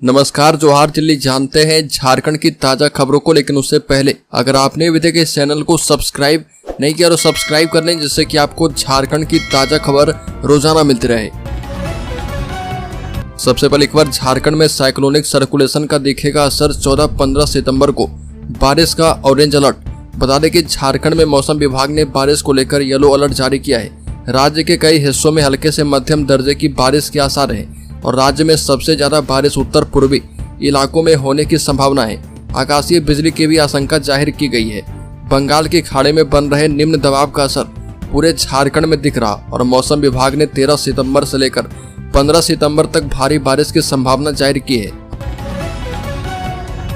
नमस्कार, जोहार दिल्ली। जानते हैं झारखंड की ताजा खबरों को, लेकिन उससे पहले अगर आपने अभी तक इस चैनल को सब्सक्राइब नहीं किया तो सब्सक्राइब कर लें, जिससे कि आपको झारखंड की ताजा खबर रोजाना मिलती रहे। सबसे पहले एक बार झारखंड में साइक्लोनिक सर्कुलेशन का दिखेगा असर। 14-15 सितंबर को बारिश का ऑरेंज अलर्ट। बता दें कि झारखंड में मौसम विभाग ने बारिश को लेकर येलो अलर्ट जारी किया है। राज्य के कई हिस्सों में हल्के से मध्यम दर्जे की बारिश के आसार है और राज्य में सबसे ज्यादा बारिश उत्तर पूर्वी इलाकों में होने की संभावना है। आकाशीय बिजली की भी आशंका जाहिर की गई है। बंगाल की खाड़ी में बन रहे निम्न दबाव का असर पूरे झारखंड में दिख रहा और मौसम विभाग ने 13 सितंबर से लेकर 15 सितंबर तक भारी बारिश की संभावना जाहिर की है।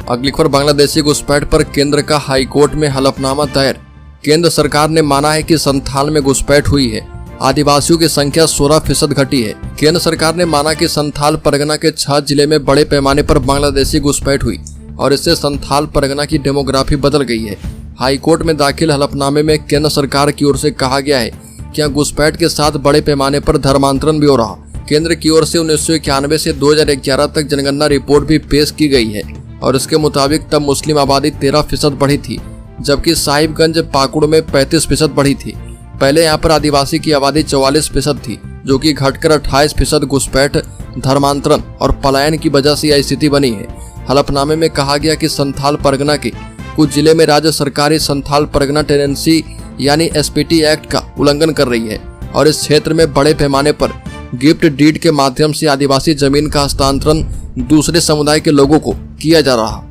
अगली खबर, बांग्लादेशी घुसपैठ पर केंद्र का हाईकोर्ट में हलफनामा दायर। केंद्र सरकार ने माना है कि संथाल में घुसपैठ हुई है। आदिवासियों की संख्या 16% घटी है। केंद्र सरकार ने माना कि संथाल परगना के 6 जिले में बड़े पैमाने पर बांग्लादेशी घुसपैठ हुई और इससे संथाल परगना की डेमोग्राफी बदल गई है। हाईकोर्ट में दाखिल हलफनामे में केंद्र सरकार की ओर से कहा गया है कि यहाँ घुसपैठ के साथ बड़े पैमाने पर धर्मांतरण भी हो रहा। केंद्र की ओर से 1991 से 2011 तक जनगणना रिपोर्ट भी पेश की गई है और इसके मुताबिक तब मुस्लिम आबादी 13% बढ़ी थी, जबकि साहिबगंज पाकुड़ में 35% बढ़ी थी। पहले यहाँ पर आदिवासी की आबादी 44% थी, जो कि घटकर 28% घुसपैठ, धर्मांतरण और पलायन की वजह से यह स्थिति बनी है। हलफनामे में कहा गया कि संथाल परगना के कुछ जिले में राज्य सरकारी संथाल परगना टेनेंसी यानी एसपीटी एक्ट का उल्लंघन कर रही है और इस क्षेत्र में बड़े पैमाने पर गिफ्ट डीड के माध्यम से आदिवासी जमीन का हस्तांतरण दूसरे समुदाय के लोगों को किया जा रहा।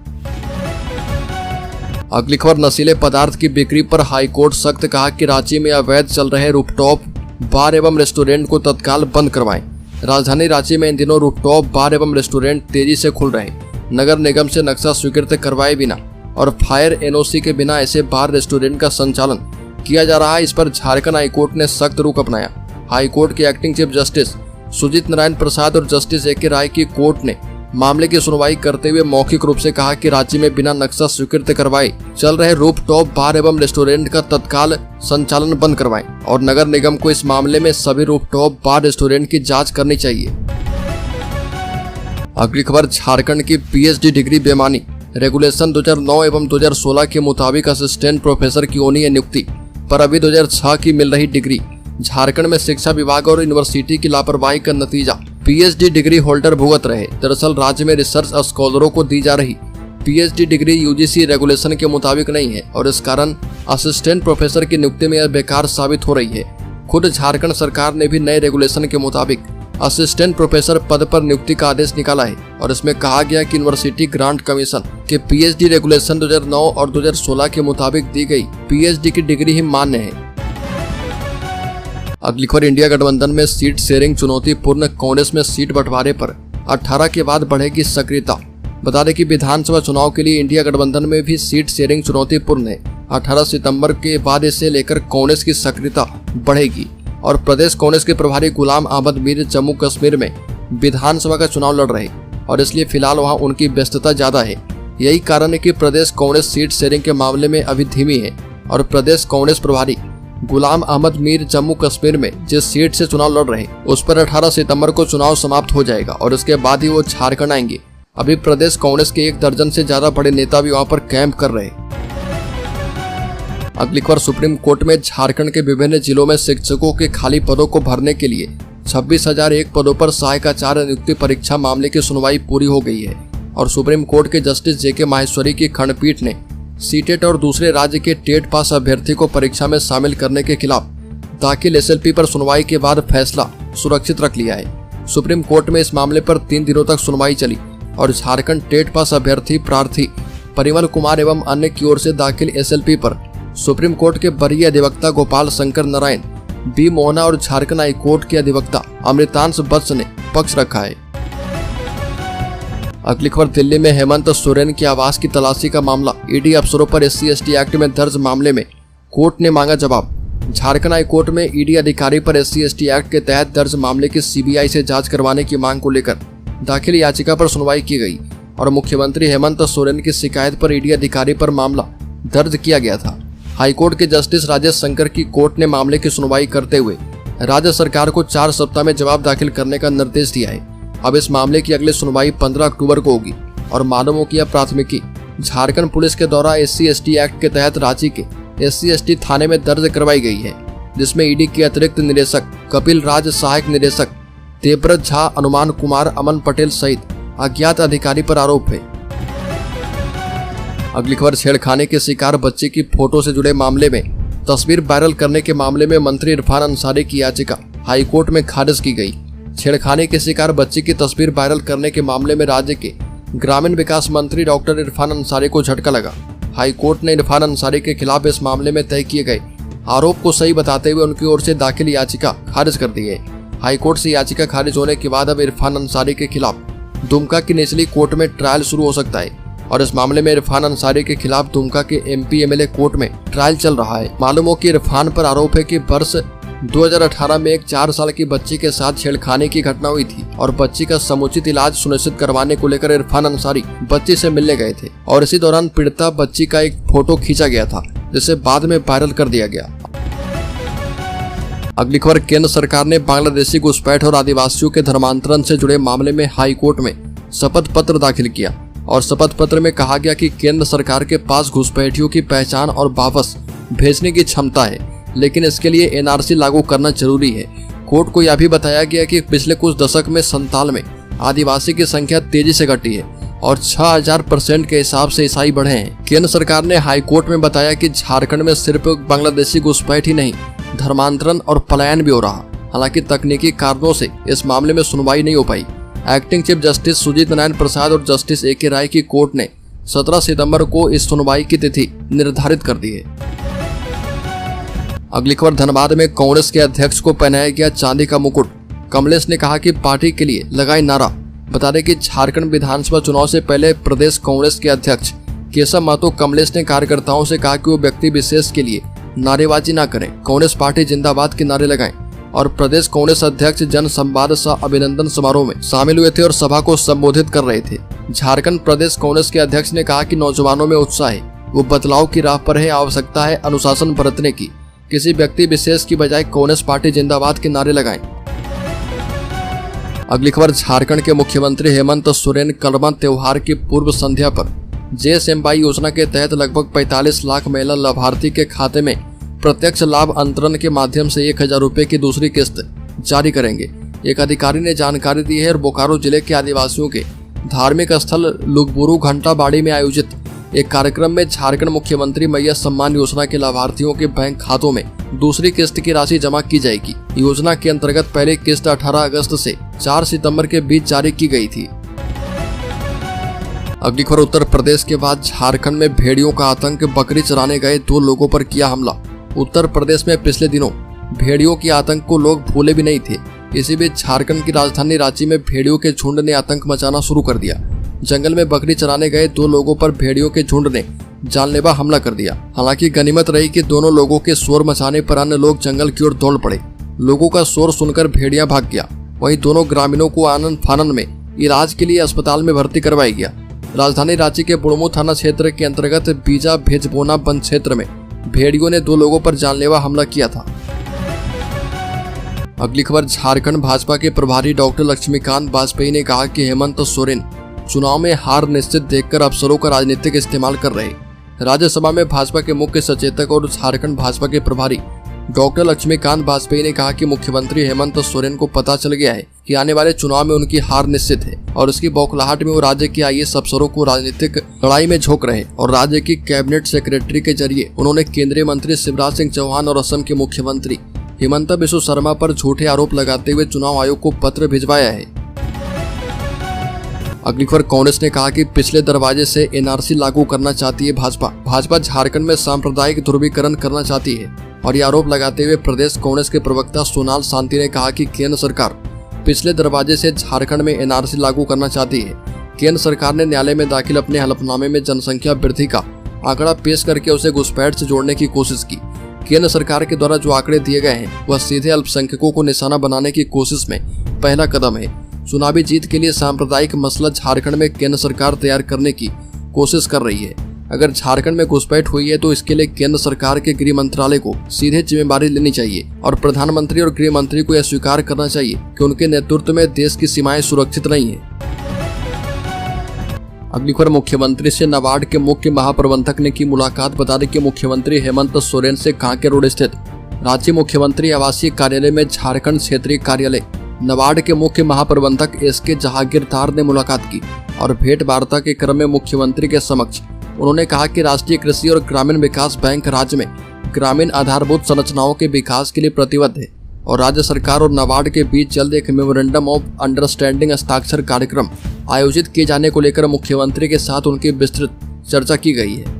अगली खबर, नशीले पदार्थ की बिक्री पर हाईकोर्ट सख्त। कहा कि रांची में अवैध चल रहे रूफटॉप बार एवं रेस्टोरेंट को तत्काल बंद करवाएं। राजधानी रांची में इन दिनों रूफटॉप बार एवं रेस्टोरेंट तेजी से खुल रहे हैं। नगर निगम से नक्शा स्वीकृत करवाए बिना और फायर एनओसी के बिना ऐसे बार रेस्टोरेंट का संचालन किया जा रहा है। इस पर झारखंड हाईकोर्ट ने सख्त रुख अपनाया। हाईकोर्ट के acting chief justice Sujit Narayan Prasad और जस्टिस ए के राय की कोर्ट ने मामले की सुनवाई करते हुए मौखिक रूप से कहा कि रांची में बिना नक्शा स्वीकृत करवाए चल रहे रूफटॉप बार एवं रेस्टोरेंट का तत्काल संचालन बंद करवाएं और नगर निगम को इस मामले में सभी रूफटॉप बार रेस्टोरेंट की जांच करनी चाहिए। अगली खबर, झारखंड की पीएचडी डिग्री बेमानी। रेगुलेशन 2009 एवं 2016 के मुताबिक असिस्टेंट प्रोफेसर की होनी है नियुक्ति, पर अभी 2006 की मिल रही डिग्री। झारखंड में शिक्षा विभाग और यूनिवर्सिटी की लापरवाही का नतीजा पीएचडी डिग्री होल्डर भुगत रहे। दरअसल राज्य में रिसर्च स्कॉलरों को दी जा रही पीएचडी डिग्री यूजीसी रेगुलेशन के मुताबिक नहीं है और इस कारण असिस्टेंट प्रोफेसर की नियुक्ति में यह बेकार साबित हो रही है। खुद झारखंड सरकार ने भी नए रेगुलेशन के मुताबिक असिस्टेंट प्रोफेसर पद पर नियुक्ति का आदेश निकाला है और इसमें कहा गया कि यूनिवर्सिटी ग्रांट कमीशन के पीएचडी रेगुलेशन 2009 और 2016 के मुताबिक दी गई पीएचडी की डिग्री ही मान्य है। अगली खबर, इंडिया गठबंधन में सीट शेयरिंग चुनौतीपूर्ण। कांग्रेस में सीट बंटवारे पर 18 के बाद बढ़ेगी सक्रियता। बता दें कि विधानसभा चुनाव के लिए इंडिया गठबंधन में भी सीट शेयरिंग चुनौतीपूर्ण है। 18 सितंबर के बाद इसे लेकर कांग्रेस की सक्रियता बढ़ेगी और प्रदेश कांग्रेस के प्रभारी गुलाम अहमद मीर जम्मू कश्मीर में विधानसभा का चुनाव लड़ रहे और इसलिए फिलहाल वहां उनकी व्यस्तता ज्यादा है। यही कारण है कि प्रदेश कांग्रेस सीट शेयरिंग के मामले में अभी धीमी है और प्रदेश कांग्रेस प्रभारी गुलाम अहमद मीर जम्मू कश्मीर में जिस सीट से चुनाव लड़ रहे उस पर 18 सितंबर को चुनाव समाप्त हो जाएगा और इसके बाद ही वो झारखंड आएंगे। अभी प्रदेश कांग्रेस के 1 दर्जन से ज्यादा बड़े नेता भी वहां पर कैंप कर रहे। अगली खबर, सुप्रीम कोर्ट में झारखंड के विभिन्न जिलों में शिक्षकों के खाली पदों को भरने के लिए 26,001 पदों पर सहायक आचार्य नियुक्ति परीक्षा मामले की सुनवाई पूरी हो गई है और सुप्रीम कोर्ट के जस्टिस जेके माहेश्वरी की खंडपीठ ने सीटेट और दूसरे राज्य के टेट पास अभ्यर्थी को परीक्षा में शामिल करने के खिलाफ दाखिल एसएलपी पर सुनवाई के बाद फैसला सुरक्षित रख लिया है। सुप्रीम कोर्ट में इस मामले पर 3 दिनों तक सुनवाई चली और झारखंड टेट पास अभ्यर्थी प्रार्थी परिमल कुमार एवं अन्य की ओर से दाखिल एसएलपी पर सुप्रीम कोर्ट के वरीय अधिवक्ता गोपाल शंकर नारायण, बी मोहना और झारखंड हाई कोर्ट के अधिवक्ता अमृतांश वत्स ने पक्ष रखा है। अगली खबर, दिल्ली में हेमंत सोरेन के आवास की तलाशी का मामला। ईडी अफसरों पर SC/ST एक्ट में दर्ज मामले में कोर्ट ने मांगा जवाब। झारखंड हाई कोर्ट में ईडी अधिकारी पर SC/ST एक्ट के तहत दर्ज मामले की सीबीआई से जांच करवाने की मांग को लेकर दाखिल याचिका पर सुनवाई की गई और मुख्यमंत्री हेमंत सोरेन की शिकायत पर ईडी अधिकारी पर मामला दर्ज किया गया था। हाईकोर्ट के जस्टिस राजेश शंकर की कोर्ट ने मामले की सुनवाई करते हुए राज्य सरकार को 4 सप्ताह में जवाब दाखिल करने का निर्देश दिया है। अब इस मामले की अगली सुनवाई 15 अक्टूबर को होगी और मालूम हो कि यह प्राथमिकी झारखंड पुलिस के द्वारा SC/ST एक्ट के तहत रांची के SC/ST थाने में दर्ज करवाई गई है, जिसमें ईडी के अतिरिक्त निदेशक कपिल राज, सहायक निदेशक देवव्रत झा, अनुमान कुमार, अमन पटेल सहित अज्ञात अधिकारी पर आरोप है। अगली खबर, छेड़खानी के शिकार बच्चे की फोटो से जुड़े मामले में तस्वीर वायरल करने के मामले में मंत्री इरफान अंसारी की याचिका हाईकोर्ट में खारिज की गई। छेड़खानी के शिकार बच्चे की तस्वीर वायरल करने के मामले में राज्य के ग्रामीण विकास मंत्री डॉक्टर इरफान अंसारी को झटका लगा। हाईकोर्ट ने इरफान अंसारी के खिलाफ इस मामले में तय किए गए आरोप को सही बताते हुए उनकी ओर से दाखिल याचिका खारिज कर दी है। हाईकोर्ट से याचिका खारिज होने के बाद अब इरफान अंसारी के खिलाफ दुमका की निचली कोर्ट में ट्रायल शुरू हो सकता है और इस मामले में इरफान अंसारी के खिलाफ दुमका के MP MLA कोर्ट में ट्रायल चल रहा है। मालूम हो कि इरफान पर आरोप है कि वर्ष 2018 में एक 4 साल की बच्ची के साथ छेड़खानी की घटना हुई थी और बच्ची का समुचित इलाज सुनिश्चित करवाने को लेकर इरफान अंसारी बच्ची से मिलने गए थे और इसी दौरान पीड़िता बच्ची का एक फोटो खींचा गया था, जिसे बाद में वायरल कर दिया गया। अगली खबर, केंद्र सरकार ने बांग्लादेशी घुसपैठ और आदिवासियों के धर्मांतरण से जुड़े मामले में हाई कोर्ट में शपथ पत्र दाखिल किया और शपथ पत्र में कहा गया कि केंद्र सरकार के पास घुसपैठियों की पहचान और वापस भेजने की क्षमता है, लेकिन इसके लिए NRC लागू करना जरूरी है। कोर्ट को यह भी बताया गया कि पिछले कुछ दशक में संताल में आदिवासी की संख्या तेजी से घटी है और 6000% के हिसाब से ईसाई बढ़े हैं। केंद्र सरकार ने हाई कोर्ट में बताया कि झारखंड में सिर्फ बांग्लादेशी घुसपैठ ही नहीं, धर्मांतरण और पलायन भी हो रहा। हालांकि तकनीकी कारणों से इस मामले में सुनवाई नहीं हो पाई। Acting chief justice Sujit Narayan Prasad और जस्टिस AK राय की कोर्ट ने 17 सितंबर को इस सुनवाई की तिथि निर्धारित कर दी है। अगली खबर, धनबाद में कांग्रेस के अध्यक्ष को पहनाया गया चांदी का मुकुट। कमलेश ने कहा कि पार्टी के लिए लगाए नारा। बता दें कि झारखंड विधानसभा चुनाव से पहले प्रदेश कांग्रेस के अध्यक्ष केशव महतो कमलेश ने कार्यकर्ताओं से कहा कि वो व्यक्ति विशेष के लिए नारेबाजी न करें, कांग्रेस पार्टी जिंदाबाद के नारे लगाएं और प्रदेश कांग्रेस अध्यक्ष जन संवाद सह अभिनंदन समारोह में शामिल हुए थे और सभा को संबोधित कर रहे थे। झारखंड प्रदेश कांग्रेस के अध्यक्ष ने कहा कि नौजवानों में उत्साह है, वो बदलाव की राह पर है, आवश्यकता है अनुशासन बरतने की, किसी व्यक्ति विशेष की बजाय कांग्रेस पार्टी जिंदाबाद के नारे लगाएं। अगली खबर, झारखंड के मुख्यमंत्री हेमंत सोरेन कर्मा त्योहार की पूर्व संध्या पर JSMY योजना के तहत लगभग 45 लाख महिला लाभार्थी के खाते में प्रत्यक्ष लाभ अंतरण के माध्यम से 1000 रुपए की दूसरी किस्त जारी करेंगे। एक अधिकारी ने जानकारी दी है और बोकारो जिले के आदिवासियों के धार्मिक स्थल लुगबुरु घंटा बाड़ी में आयोजित एक कार्यक्रम में झारखंड मुख्यमंत्री मैया सम्मान योजना के लाभार्थियों के बैंक खातों में दूसरी किस्त की राशि जमा की जाएगी। योजना के अंतर्गत पहली किस्त 18 अगस्त से 4 सितंबर के बीच जारी की गई थी। अगली खबर, उत्तर प्रदेश के बाद झारखंड में भेड़ियों का आतंक। बकरी चराने गए 2 लोगों पर किया हमला। उत्तर प्रदेश में पिछले दिनों भेड़ियों के आतंक को लोग भूले भी नहीं थे। इसी बीच झारखंड की राजधानी रांची में भेड़ियों के झुंड ने आतंक मचाना शुरू कर दिया। जंगल में बकरी चराने गए 2 लोगों पर भेड़ियों के झुंड ने जानलेवा हमला कर दिया। हालांकि गनीमत रही कि दोनों लोगों के शोर मचाने पर अन्य लोग जंगल की ओर दौड़ पड़े। लोगों का शोर सुनकर भेड़िया भाग गया। वहीं दोनों ग्रामीणों को आनन फानन में इलाज के लिए अस्पताल में भर्ती करवाया गया। राजधानी रांची के बुढ़मू थाना क्षेत्र के अंतर्गत बीजा भेजबोना वन क्षेत्र में भेड़ियों ने 2 लोगों पर जानलेवा हमला किया था। अगली खबर, झारखंड भाजपा के प्रभारी डॉक्टर लक्ष्मीकांत वाजपेयी ने कहा कि हेमंत सोरेन चुनाव में हार निश्चित देखकर अफसरों का राजनीतिक इस्तेमाल कर रहे। राज्यसभा में भाजपा के मुख्य सचेतक और झारखंड भाजपा के प्रभारी डॉक्टर लक्ष्मीकांत वाजपेयी ने कहा कि मुख्यमंत्री हेमंत सोरेन को पता चल गया है कि आने वाले चुनाव में उनकी हार निश्चित है और इसकी बौखलाहट में वो राज्य के IAS अफसरों को राजनीतिक लड़ाई में झोंक रहे और राज्य की कैबिनेट सेक्रेटरी के जरिए उन्होंने केंद्रीय मंत्री शिवराज सिंह चौहान और असम के मुख्यमंत्री हिमंता बिस्वा शर्मा पर झूठे आरोप लगाते हुए चुनाव आयोग को पत्र भिजवाया है। अगली खबर, कांग्रेस ने कहा कि पिछले दरवाजे से NRC लागू करना चाहती है भाजपा झारखंड में सांप्रदायिक ध्रुवीकरण करना चाहती है और ये आरोप लगाते हुए प्रदेश कांग्रेस के प्रवक्ता सोनाल शांति ने कहा कि केंद्र सरकार पिछले दरवाजे से झारखंड में NRC लागू करना चाहती है। केंद्र सरकार ने न्यायालय में दाखिल अपने हलफनामे में जनसंख्या वृद्धि का आंकड़ा पेश करके उसे घुसपैठ से जोड़ने की कोशिश की। केंद्र सरकार के द्वारा जो आंकड़े दिए गए हैं वह सीधे अल्पसंख्यकों को निशाना बनाने की कोशिश में पहला कदम है। चुनावी जीत के लिए सांप्रदायिक मसला झारखंड में केंद्र सरकार तैयार करने की कोशिश कर रही है। अगर झारखंड में घुसपैठ हुई है तो इसके लिए केंद्र सरकार के गृह मंत्रालय को सीधे जिम्मेदारी लेनी चाहिए और प्रधानमंत्री और गृह मंत्री को यह स्वीकार करना चाहिए कि उनके नेतृत्व में देश की सीमाएं सुरक्षित नहीं है। अगली खबर, मुख्यमंत्री से नाबार्ड के मुख्य महाप्रबंधक ने की मुलाकात। बता दें कि मुख्यमंत्री हेमंत सोरेन से कांके रोड स्थित राज्य मुख्यमंत्री आवासीय कार्यालय में झारखंड क्षेत्रीय कार्यालय नाबार्ड के मुख्य महाप्रबंधक SK जहांगीरदार ने मुलाकात की और भेंट वार्ता के क्रम में मुख्यमंत्री के समक्ष उन्होंने कहा कि राष्ट्रीय कृषि और ग्रामीण विकास बैंक राज्य में ग्रामीण आधारभूत संरचनाओं के विकास के लिए प्रतिबद्ध है और राज्य सरकार और नाबार्ड के बीच जल्द एक मेमोरेंडम ऑफ अंडरस्टैंडिंग हस्ताक्षर कार्यक्रम आयोजित किए जाने को लेकर मुख्यमंत्री के साथ उनकी विस्तृत चर्चा की गई है।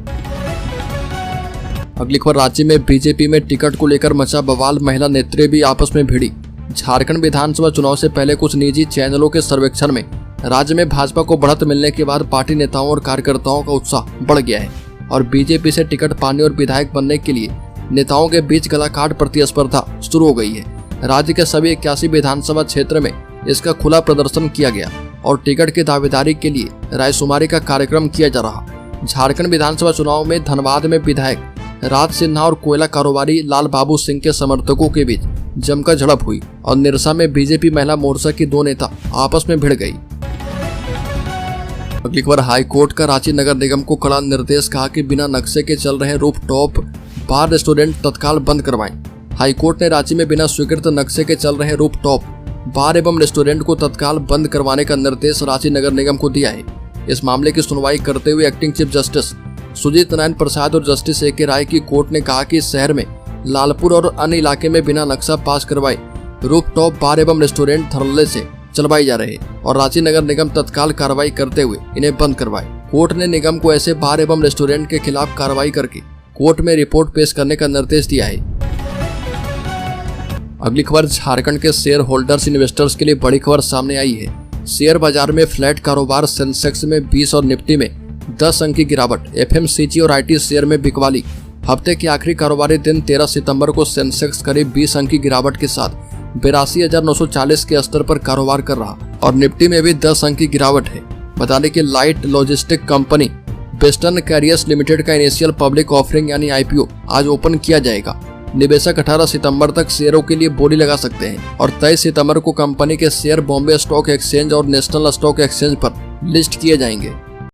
अगली खबर, राज्य में बीजेपी में टिकट को लेकर मचा बवाल, महिला नेत्री भी आपस में भिड़ी। झारखंड विधानसभा चुनाव से पहले कुछ निजी चैनलों के सर्वेक्षण में राज्य में भाजपा को बढ़त मिलने के बाद पार्टी नेताओं और कार्यकर्ताओं का उत्साह बढ़ गया है और बीजेपी से टिकट पाने और विधायक बनने के लिए नेताओं के बीच गलाकाट प्रतिस्पर्धा शुरू हो गई है। राज्य के सभी 81 विधानसभा क्षेत्र में इसका खुला प्रदर्शन किया गया और टिकट की दावेदारी के लिए रायशुमारी का कार्यक्रम किया जा रहा। झारखंड विधानसभा चुनाव में धनबाद में विधायक राज सिन्हा और कोयला कारोबारी लाल बाबू सिंह के समर्थकों के बीच जमकर झड़प हुई और निरसा में बीजेपी महिला मोर्चा की 2 नेता आपस में भिड़ गई। अगली खबर, हाईकोर्ट का रांची नगर निगम को कड़ा निर्देश, कहा कि बिना नक्शे के चल रहे रूफटॉप बार रेस्टोरेंट तत्काल बंद करवाएं। हाईकोर्ट ने रांची में बिना स्वीकृत नक्शे के चल रहे रूफटॉप बार एवं रेस्टोरेंट को तत्काल बंद करवाने का निर्देश रांची नगर निगम को दिया है। इस मामले की सुनवाई करते हुए acting chief justice Sujit Narayan Prasad और जस्टिस AK राय की कोर्ट ने कहा कि शहर में लालपुर और अन्य इलाके में बिना नक्शा पास करवाए रूफटॉप बार एवं रेस्टोरेंट धड़ल्ले से चलवाई जा रहे और रांची नगर निगम तत्काल कार्रवाई करते हुए इन्हें बंद करवाए। कोर्ट ने निगम को ऐसे बार एवं रेस्टोरेंट के खिलाफ कार्रवाई करके कोर्ट में रिपोर्ट पेश करने का निर्देश दिया है। अगली खबर, झारखंड के शेयर होल्डर्स इन्वेस्टर्स के लिए बड़ी खबर सामने आई है। शेयर बाजार में फ्लैट कारोबार, सेंसेक्स में 20 और निफ्टी में 10 अंक की गिरावट। FMCG और IT शेयर में बिकवाली। हफ्ते के आखिरी कारोबारी दिन 13 सितंबर को सेंसेक्स करीब 20 अंक की गिरावट के साथ 82,940 के स्तर पर कारोबार कर रहा और निफ्टी में भी 10 अंक की गिरावट है। बता दें कि light logistic company western carriers limited का इनिशियल पब्लिक ऑफरिंग यानी IPO आज ओपन किया जाएगा। निवेशक 18 सितंबर तक शेयरों के लिए बोली लगा सकते हैं और 23 सितंबर को कंपनी के शेयर बॉम्बे स्टॉक एक्सचेंज और नेशनल स्टॉक एक्सचेंज पर लिस्ट किए जाएंगे।